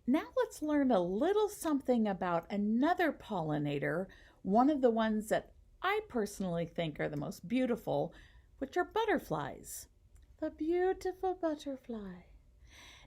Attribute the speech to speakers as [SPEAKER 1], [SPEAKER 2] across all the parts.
[SPEAKER 1] now let's learn a little something about another pollinator, one of the ones that I personally think are the most beautiful, which are butterflies. The beautiful butterfly.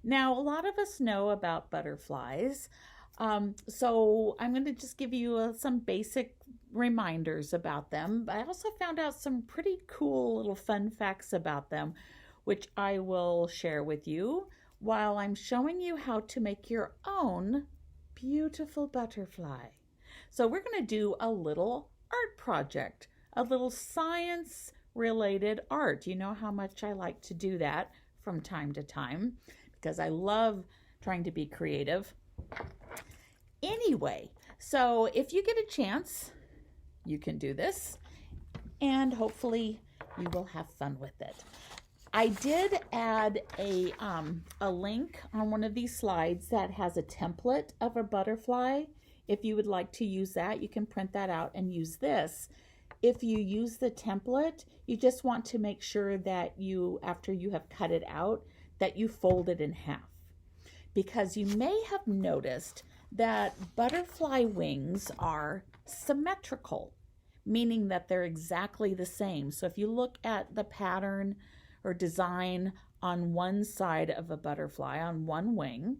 [SPEAKER 1] Now, a lot of us know about butterflies, so I'm going to just give you some basic reminders about them. I also found out some pretty cool little fun facts about them, which I will share with you while I'm showing you how to make your own beautiful butterfly. So, we're going to do a little art project, a little science related art. You know how much I like to do that from time to time because I love trying to be creative. Anyway, so if you get a chance, you can do this and hopefully you will have fun with it. I did add a link on one of these slides that has a template of a butterfly. If you would like to use that, you can print that out and use this. If you use the template, you just want to make sure that you, after you have cut it out, that you fold it in half. Because you may have noticed that butterfly wings are symmetrical, meaning that they're exactly the same. So if you look at the pattern or design on one side of a butterfly, on one wing,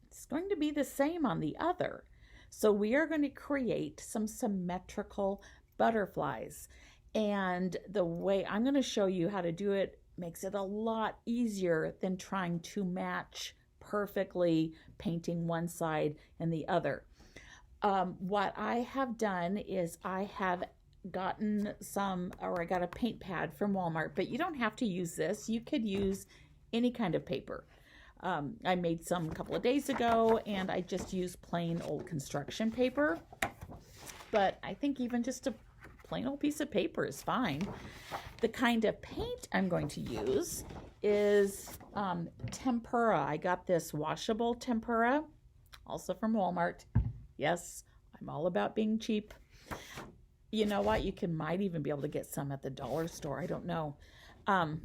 [SPEAKER 1] it's going to be the same on the other. So we are going to create some symmetrical butterflies. And the way I'm going to show you how to do it makes it a lot easier than trying to match perfectly painting one side and the other. What I have done is I have gotten I got a paint pad from Walmart, but you don't have to use this. You could use any kind of paper. I made some a couple of days ago and I just used plain old construction paper, but I think even just a plain old piece of paper is fine. The kind of paint I'm going to use is tempera. I got this washable tempera, also from Walmart. Yes, I'm all about being cheap. You know what? You might even be able to get some at the dollar store. I don't know. I'm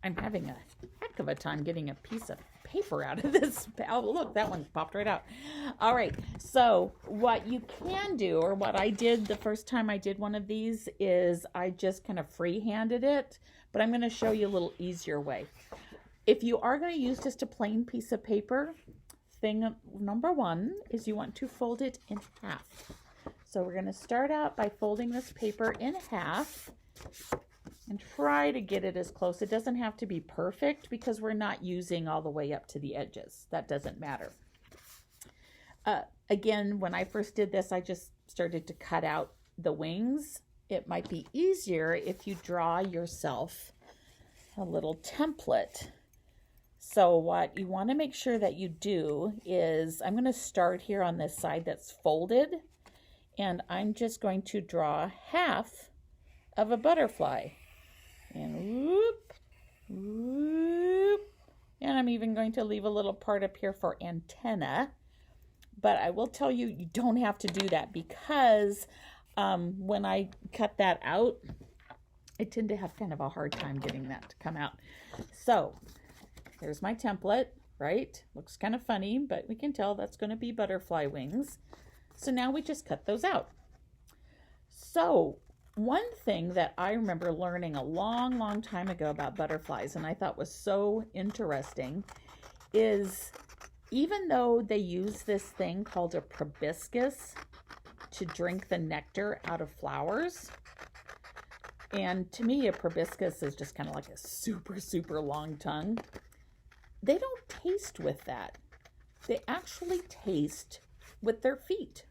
[SPEAKER 1] having a heck of a time getting a piece of paper out of this. Oh, look, that one popped right out. All right. So what you can do, or what I did the first time I did one of these, is I just kind of free-handed it, but I'm going to show you a little easier way. If you are going to use just a plain piece of paper, thing number one is you want to fold it in half. So we're going to start out by folding this paper in half and try to get it as close. It doesn't have to be perfect because we're not using all the way up to the edges. That doesn't matter. Again, when I first did this, I just started to cut out the wings. It might be easier if you draw yourself a little template. So what you want to make sure that you do is, I'm going to start here on this side that's folded, and I'm just going to draw half of a butterfly. And whoop, whoop. And I'm even going to leave a little part up here for antenna. But I will tell you, you don't have to do that because when I cut that out, I tend to have kind of a hard time getting that to come out. So there's my template, right? Looks kind of funny, but we can tell that's going to be butterfly wings. So now we just cut those out. So one thing that I remember learning a long, long time ago about butterflies, and I thought was so interesting, is even though they use this thing called a proboscis to drink the nectar out of flowers, and to me a proboscis is just kind of like a super, super long tongue, they don't taste with that. They actually taste with their feet.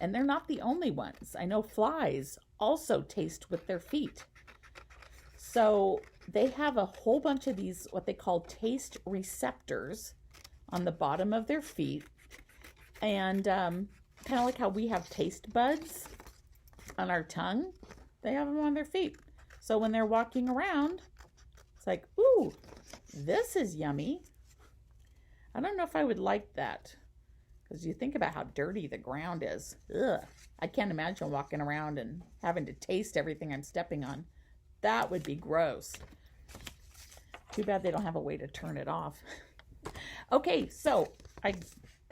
[SPEAKER 1] And they're not the only ones. I know flies also taste with their feet. So they have a whole bunch of these, what they call taste receptors on the bottom of their feet. And kind of like how we have taste buds on our tongue, they have them on their feet. So when they're walking around, it's like, ooh, this is yummy. I don't know if I would like that. Because you think about how dirty the ground is. Ugh. I can't imagine walking around and having to taste everything I'm stepping on. That would be gross. Too bad they don't have a way to turn it off. Okay, so I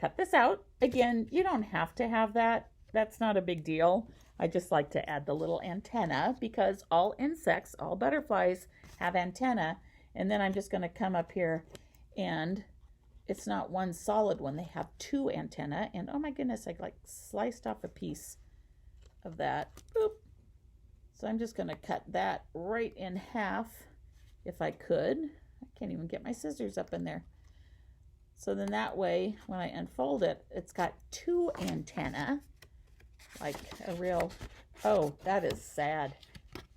[SPEAKER 1] cut this out. Again, you don't have to have that. That's not a big deal. I just like to add the little antenna because all insects, all butterflies have antenna. And then I'm just going to come up here, and it's not one solid one. They have two antenna. And oh my goodness, I like sliced off a piece of that. Boop. So I'm just going to cut that right in half if I could. I can't even get my scissors up in there. So then that way, when I unfold it, it's got two antenna, like a real, oh, that is sad.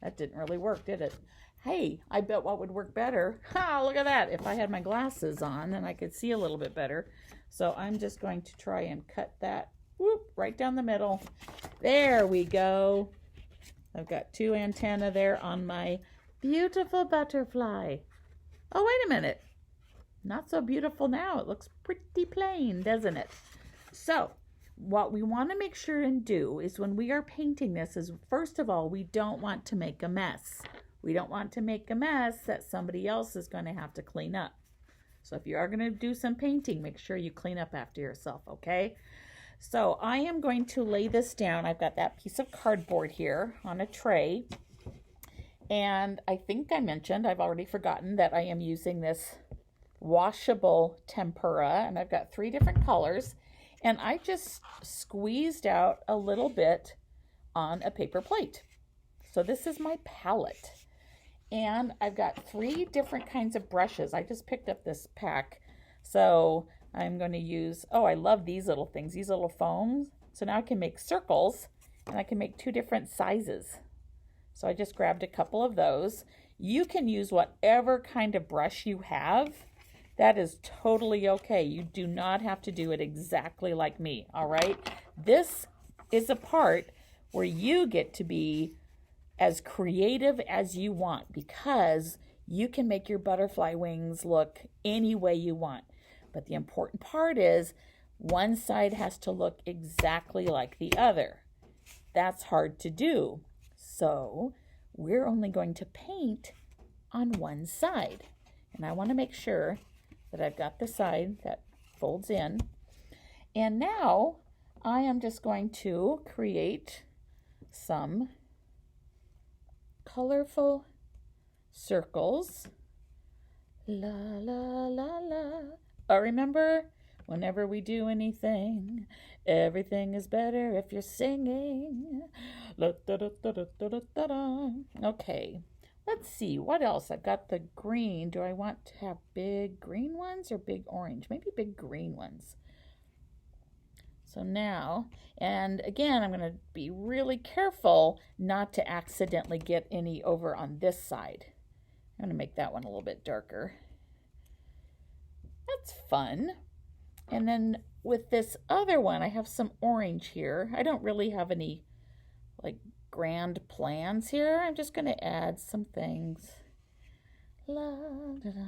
[SPEAKER 1] That didn't really work, did it? Hey, I bet what would work better. Ha, look at that. If I had my glasses on, then I could see a little bit better. So I'm just going to try and cut that, whoop, right down the middle. There we go. I've got two antenna there on my beautiful butterfly. Oh, wait a minute. Not so beautiful now. It looks pretty plain, doesn't it? So what we want to make sure and do is when we are painting this is, first of all, we don't want to make a mess. We don't want to make a mess that somebody else is going to have to clean up. So if you are going to do some painting, make sure you clean up after yourself, okay? So I am going to lay this down. I've got that piece of cardboard here on a tray. And I think I mentioned, I've already forgotten, that I am using this washable tempera. And I've got 3 different colors. And I just squeezed out a little bit on a paper plate. So this is my palette. And I've got 3 different kinds of brushes. I just picked up this pack. So I'm going to use, oh, I love these little things, these little foams. So now I can make circles, and I can make 2 different sizes. So I just grabbed a couple of those. You can use whatever kind of brush you have. That is totally okay. You do not have to do it exactly like me, all right? This is a part where you get to be as creative as you want because you can make your butterfly wings look any way you want. But the important part is one side has to look exactly like the other. That's hard to do. So we're only going to paint on one side. And I want to make sure that I've got the side that folds in. And now I am just going to create some colorful circles. La, la, la, la. Oh, remember, whenever we do anything, everything is better if you're singing. La, da, da, da, da, da, da, da. Okay, let's see. What else? I've got the green. Do I want to have big green ones or big orange? Maybe big green ones. So now, and again, I'm going to be really careful not to accidentally get any over on this side. I'm going to make that one a little bit darker. That's fun. And then with this other one, I have some orange here. I don't really have any like grand plans here. I'm just going to add some things. La, da, da.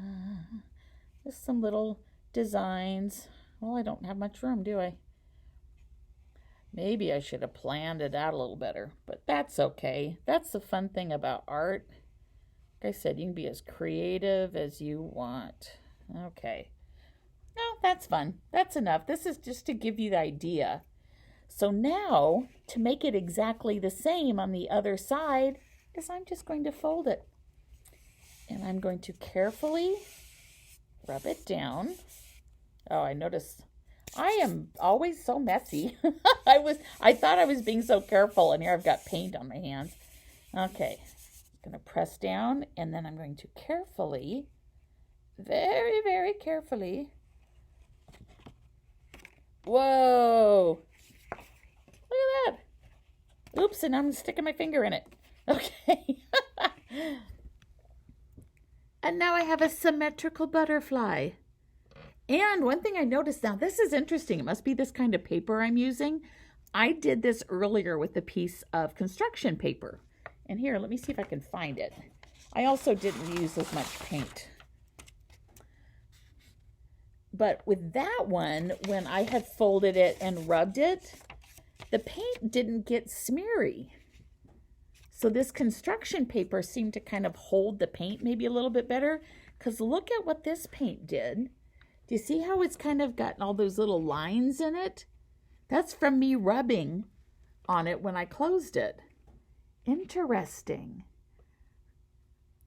[SPEAKER 1] Just some little designs. Well, I don't have much room, do I? Maybe I should have planned it out a little better, but that's okay. That's the fun thing about art. Like I said, you can be as creative as you want. Okay. No, that's fun. That's enough. This is just to give you the idea. So now, to make it exactly the same on the other side, is I'm just going to fold it. And I'm going to carefully rub it down. Oh, I noticed I am always so messy. I thought I was being so careful, and here I've got paint on my hands. Okay, I'm going to press down, and then I'm going to carefully, very, very carefully. Whoa! Look at that. Oops, and I'm sticking my finger in it. Okay. And now I have a symmetrical butterfly. And one thing I noticed now, this is interesting. It must be this kind of paper I'm using. I did this earlier with a piece of construction paper. And here, let me see if I can find it. I also didn't use as much paint. But with that one, when I had folded it and rubbed it, the paint didn't get smeary. So this construction paper seemed to kind of hold the paint maybe a little bit better. Because look at what this paint did Do you see how it's kind of got all those little lines in it? That's from me rubbing on it when I closed it. Interesting.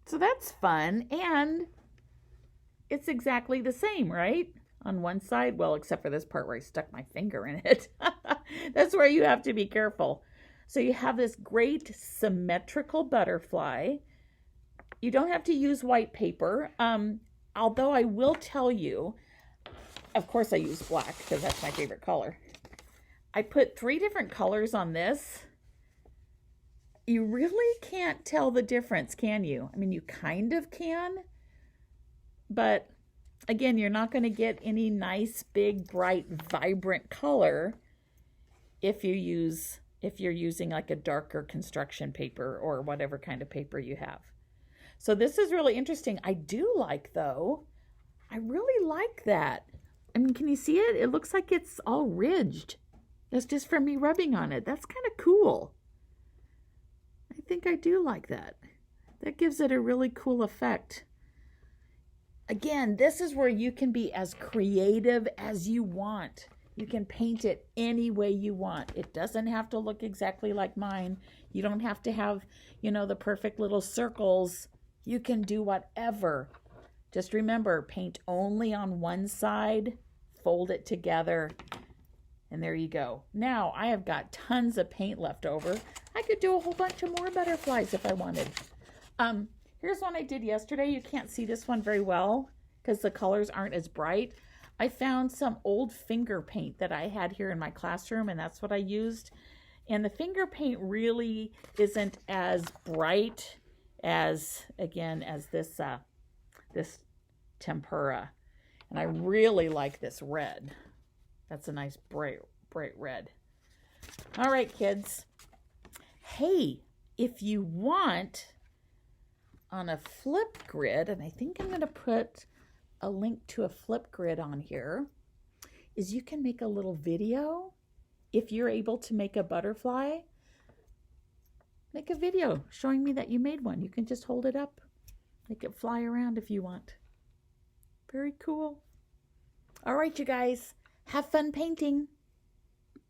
[SPEAKER 1] So that's fun, and it's exactly the same, right? On one side, well, except for this part where I stuck my finger in it. That's where you have to be careful. So you have this great symmetrical butterfly. You don't have to use white paper. Although I will tell you, of course I use black because that's my favorite color. I put 3 different colors on this. You really can't tell the difference, can you? I mean, you kind of can, but again, you're not going to get any nice, big, bright, vibrant color if you're using like a darker construction paper or whatever kind of paper you have. So this is really interesting. I do like, though, I really like that. I mean, can you see it? It looks like it's all ridged. That's just from me rubbing on it. That's kind of cool. I think I do like that. That gives it a really cool effect. Again, this is where you can be as creative as you want. You can paint it any way you want. It doesn't have to look exactly like mine. You don't have to have, the perfect little circles. You can do whatever. Just remember, paint only on one side, fold it together, and there you go. Now, I have got tons of paint left over. I could do a whole bunch of more butterflies if I wanted. Here's one I did yesterday. You can't see this one very well because the colors aren't as bright. I found some old finger paint that I had here in my classroom, and that's what I used. And the finger paint really isn't as bright as, again, as this tempera. And I really like this red. That's a nice bright red. All right, kids. Hey, if you want, on a Flipgrid, and I think I'm going to put a link to a Flipgrid on here, is you can make a little video. If you're able to make a butterfly, make a video showing me that you made one. You can just hold it up, make it fly around if you want. Very cool. All right, you guys, have fun painting.